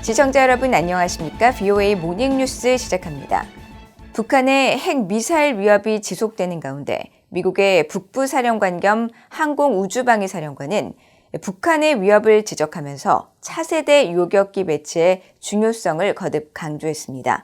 시청자 여러분 안녕하십니까? VOA 모닝뉴스 시작합니다. 북한의 핵미사일 위협이 지속되는 가운데 미국의 북부사령관 겸 항공우주방위사령관은 북한의 위협을 지적하면서 차세대 요격기 배치의 중요성을 거듭 강조했습니다.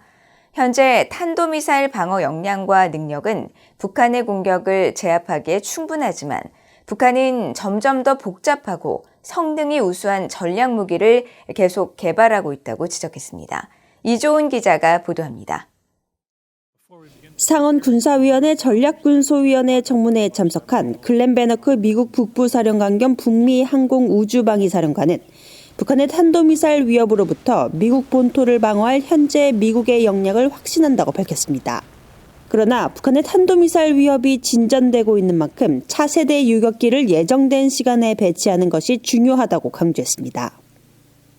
현재 탄도미사일 방어 역량과 능력은 북한의 공격을 제압하기에 충분하지만 북한은 점점 더 복잡하고 성능이 우수한 전략 무기를 계속 개발하고 있다고 지적했습니다. 이조은 기자가 보도합니다. 상원 군사위원회 전략군소위원회 청문회에 참석한 글렌 베너크 미국 북부사령관 겸 북미 항공우주방위사령관은 북한의 탄도미사일 위협으로부터 미국 본토를 방어할 현재 미국의 역량을 확신한다고 밝혔습니다. 그러나 북한의 탄도미사일 위협이 진전되고 있는 만큼 차세대 유격기를 예정된 시간에 배치하는 것이 중요하다고 강조했습니다.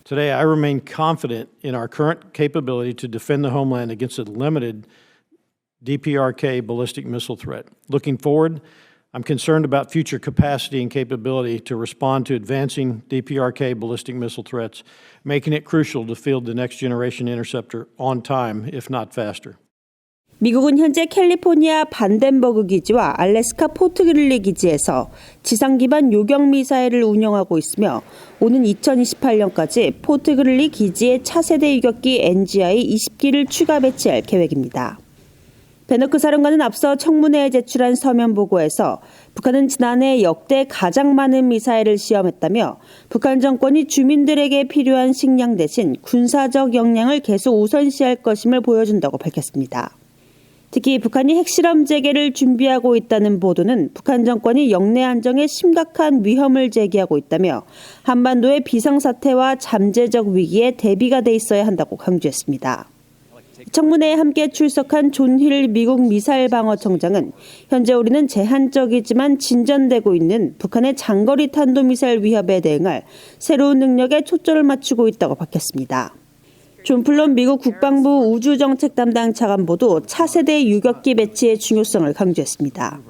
Today I remain confident in our current capability to defend the homeland against a limited DPRK ballistic missile threat. Looking forward, I'm concerned about future capacity and capability to respond to advancing DPRK ballistic missile threats, making it crucial to field the next generation interceptor on time, if not faster. 미국은 현재 캘리포니아 반덴버그 기지와 알래스카 포트 그릴리 기지에서 지상 기반 요격 미사일을 운영하고 있으며 오는 2028년까지 포트 그릴리 기지에 차세대 유격기 NGI 20기를 추가 배치할 계획입니다. 베너크 사령관은 앞서 청문회에 제출한 서면 보고에서 북한은 지난해 역대 가장 많은 미사일을 시험했다며 북한 정권이 주민들에게 필요한 식량 대신 군사적 역량을 계속 우선시할 것임을 보여준다고 밝혔습니다. 특히 북한이 핵실험 재개를 준비하고 있다는 보도는 북한 정권이 영내 안정에 심각한 위험을 제기하고 있다며 한반도의 비상사태와 잠재적 위기에 대비가 돼 있어야 한다고 강조했습니다. 청문회에 함께 출석한 존 힐 미국 미사일 방어청장은 현재 우리는 제한적이지만 진전되고 있는 북한의 장거리 탄도미사일 위협에 대응할 새로운 능력에 초점을 맞추고 있다고 밝혔습니다. 존 플럼 미국 국방부 우주정책 담당 차관보도 차세대 유격기 배치의 중요성을 강조했습니다.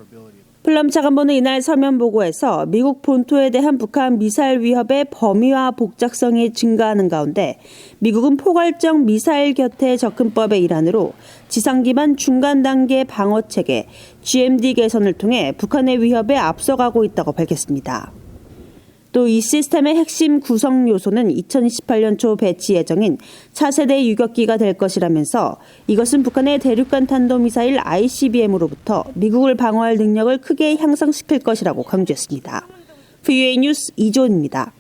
플럼 차관보는 이날 서면 보고에서 미국 본토에 대한 북한 미사일 위협의 범위와 복잡성이 증가하는 가운데 미국은 포괄적 미사일 곁에 접근법의 일환으로 지상 기반 중간 단계 방어 체계 GMD 개선을 통해 북한의 위협에 앞서가고 있다고 밝혔습니다. 또 이 시스템의 핵심 구성 요소는 2028년 초 배치 예정인 차세대 유격기가 될 것이라면서 이것은 북한의 대륙간 탄도미사일 ICBM으로부터 미국을 방어할 능력을 크게 향상시킬 것이라고 강조했습니다. VOA 뉴스 이조은입니다.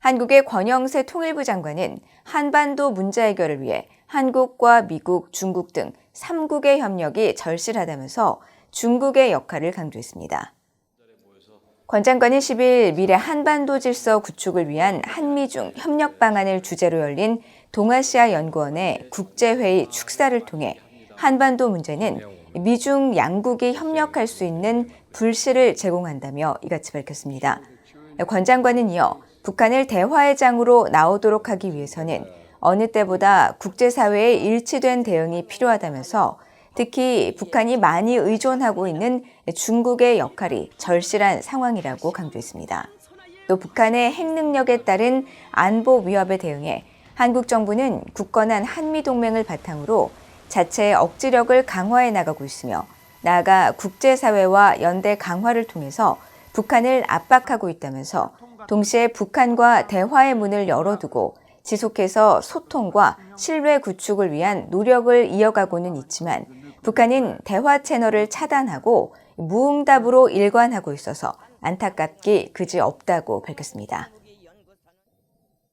한국의 권영세 통일부 장관은 한반도 문제 해결을 위해 한국과 미국, 중국 등 3국의 협력이 절실하다면서 중국의 역할을 강조했습니다. 권 장관은 10일 미래 한반도 질서 구축을 위한 한미중 협력 방안을 주제로 열린 동아시아 연구원의 국제회의 축사를 통해 한반도 문제는 미중 양국이 협력할 수 있는 불씨를 제공한다며 이같이 밝혔습니다. 권 장관은 이어 북한을 대화의 장으로 나오도록 하기 위해서는 어느 때보다 국제사회의 일치된 대응이 필요하다면서 특히 북한이 많이 의존하고 있는 중국의 역할이 절실한 상황이라고 강조했습니다. 또 북한의 핵능력에 따른 안보 위협에 대응해 한국 정부는 굳건한 한미동맹을 바탕으로 자체의 억지력을 강화해 나가고 있으며 나아가 국제사회와 연대 강화를 통해서 북한을 압박하고 있다면서 동시에 북한과 대화의 문을 열어두고 지속해서 소통과 신뢰 구축을 위한 노력을 이어가고는 있지만 북한은 대화 채널을 차단하고 무응답으로 일관하고 있어서 안타깝기 그지없다고 밝혔습니다.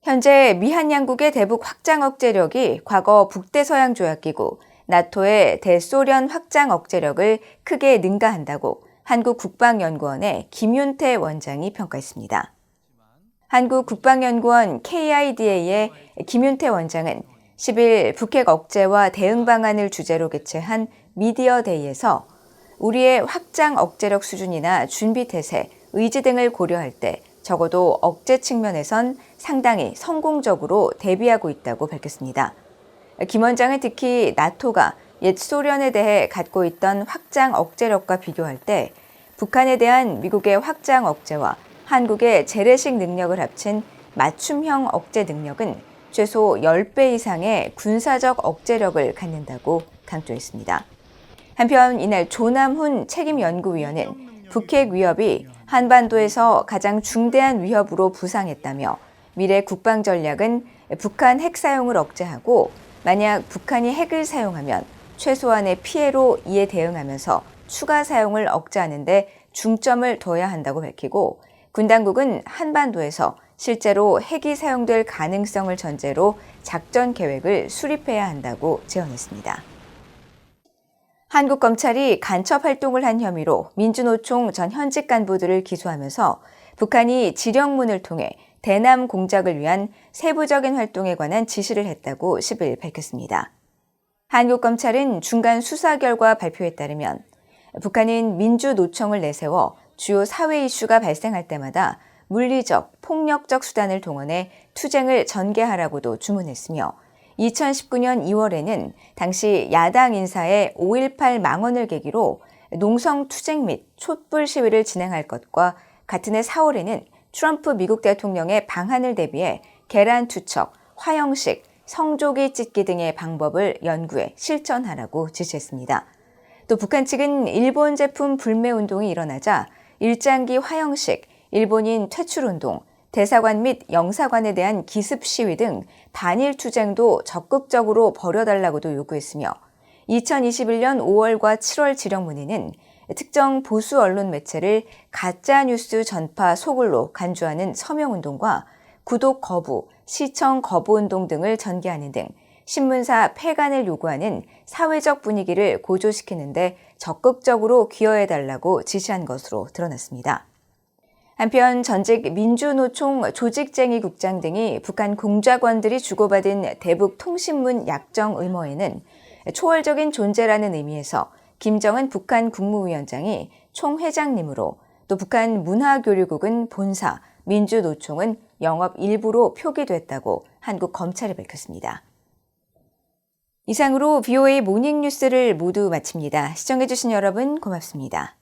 현재 미한 양국의 대북 확장 억제력이 과거 북대서양조약기구 나토의 대소련 확장 억제력을 크게 능가한다고 한국국방연구원의 김윤태 원장이 평가했습니다. 한국국방연구원 KIDA의 김윤태 원장은 10일 북핵 억제와 대응 방안을 주제로 개최한 미디어 데이에서 우리의 확장 억제력 수준이나 준비 태세, 의지 등을 고려할 때 적어도 억제 측면에선 상당히 성공적으로 대비하고 있다고 밝혔습니다. 김 원장은 특히 나토가 옛 소련에 대해 갖고 있던 확장 억제력과 비교할 때 북한에 대한 미국의 확장 억제와 한국의 재래식 능력을 합친 맞춤형 억제 능력은 최소 10배 이상의 군사적 억제력을 갖는다고 강조했습니다. 한편 이날 조남훈 책임연구위원은 북핵 위협이 한반도에서 가장 중대한 위협으로 부상했다며 미래 국방 전략은 북한 핵 사용을 억제하고 만약 북한이 핵을 사용하면 최소한의 피해로 이에 대응하면서 추가 사용을 억제하는 데 중점을 둬야 한다고 밝히고 군 당국은 한반도에서 실제로 핵이 사용될 가능성을 전제로 작전 계획을 수립해야 한다고 제언했습니다. 한국 검찰이 간첩 활동을 한 혐의로 민주노총 전 현직 간부들을 기소하면서 북한이 지령문을 통해 대남 공작을 위한 세부적인 활동에 관한 지시를 했다고 10일 밝혔습니다. 한국 검찰은 중간 수사 결과 발표에 따르면 북한은 민주노총을 내세워 주요 사회 이슈가 발생할 때마다 물리적, 폭력적 수단을 동원해 투쟁을 전개하라고도 주문했으며 2019년 2월에는 당시 야당 인사의 5.18 망언을 계기로 농성 투쟁 및 촛불 시위를 진행할 것과 같은 해 4월에는 트럼프 미국 대통령의 방한을 대비해 계란 투척, 화형식, 성조기 찢기 등의 방법을 연구해 실천하라고 지시했습니다. 또 북한 측은 일본 제품 불매 운동이 일어나자 일장기 화형식, 일본인 퇴출운동, 대사관 및 영사관에 대한 기습 시위 등 반일 투쟁도 적극적으로 벌여달라고도 요구했으며 2021년 5월과 7월 지령문에는 특정 보수 언론 매체를 가짜뉴스 전파 소굴로 간주하는 서명운동과 구독 거부, 시청 거부운동 등을 전개하는 등 신문사 폐간을 요구하는 사회적 분위기를 고조시키는 데 적극적으로 기여해달라고 지시한 것으로 드러났습니다. 한편 전직 민주노총 조직쟁의국장 등이 북한 공작원들이 주고받은 대북 통신문 약정 의무에는 초월적인 존재라는 의미에서 김정은 북한 국무위원장이 총회장님으로 또 북한 문화교류국은 본사, 민주노총은 영업 일부로 표기됐다고 한국 검찰이 밝혔습니다. 이상으로 VOA 모닝뉴스를 모두 마칩니다. 시청해주신 여러분 고맙습니다.